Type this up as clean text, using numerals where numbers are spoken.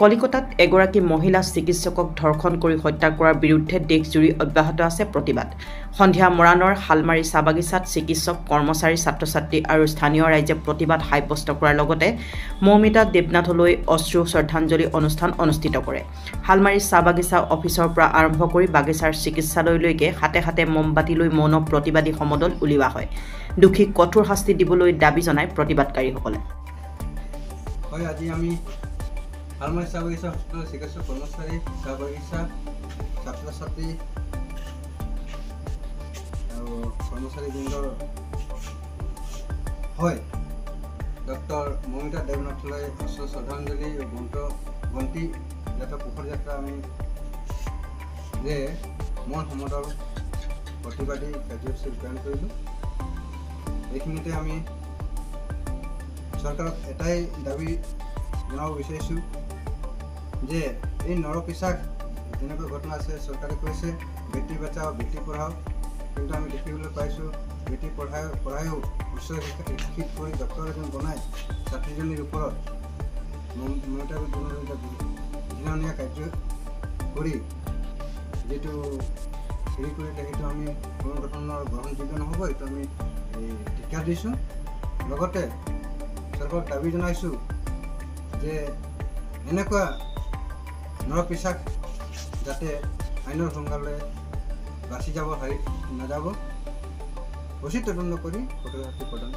কলিকতাত এগৰাকী মহিলা চিকিৎসকক ধৰ্ষণ কৰি হত্যা কৰাৰ বিৰুদ্ধে দেশজুৰি অব্যাহত আছে প্ৰতিবাদ। সন্ধিয়া মৰাণৰ শালমাৰী চাহ বাগিচাত চিকিৎসক, কৰ্মচাৰী, ছাত্ৰ-ছাত্ৰী আৰু স্থানীয় ৰাইজে প্ৰতিবাদ সাব্যস্ত কৰাৰ লগতে মৌমিতা দেৱনাথলৈ অশ্ৰু শ্ৰদ্ধাঞ্জলি অনুষ্ঠান অনুষ্ঠিত কৰে। শালমাৰী চাহ বাগিচা অফিচৰ পৰা আৰম্ভ কৰি বাগিচাৰ চিকিৎসালয়লৈকে হাতে হাতে মমবাতি লৈ মৌন প্ৰতিবাদী সমদল উলিওৱা হয়। দোষীক কঠোৰ শাস্তি দিবলৈ দাবী জনায় প্ৰতিবাদকাৰীসকলে। আজি আমি শালমাৰী চাহ বাগিচা হস্পিটেলৰ চিকিৎসক, কৰ্মচাৰী, চাহ বাগিচা, ছাত্ৰ-ছাত্ৰী আৰু কৰ্মচাৰীবৃন্দৰ হয় ডক্টৰ মৌমিতা দেৱনাথলৈ অশ্ৰু শ্ৰদ্ধাঞ্জলি বন্তি যাত্ৰা পোহৰ যাত্ৰা আমি যে মন সমদল প্ৰতিবাদী কাৰ্যসূচী ৰূপায়ণ কৰিলোঁ। এইখিনিতে আমি চৰকাৰক এটাই দাবী জনাব বিচাৰিছোঁ যে এই নৰপিচাক যেনেকৈ ঘটনা আছে, চৰকাৰে কৈছে বেটি বচাও বেটি পঢ়াও, কিন্তু আমি দেখিবলৈ পাইছোঁ বেটি পঢ়ায়ো উচ্চ শিক্ষিত কৰি ডক্টৰ এজন বনাই ছাত্ৰীজনীৰ ওপৰত মমতা ঘৃণনীয় কাৰ্য কৰি যিটো হেৰি কৰিলে সেইটো আমি কোনো ধৰণৰ গ্ৰহণযোগ্য নহ'ব। এইটো আমি ধিক্কাৰ দিছোঁ। লগতে চৰকাৰক দাবী জনাইছোঁ যে এনেকুৱা নৰপিচাক যাতে আইনৰ সংজ্ঞালৈ বাচি যাব, হাৰি নাযাব, উচিত তদন্ত কৰি কঠোৰ শাস্তি প্ৰদান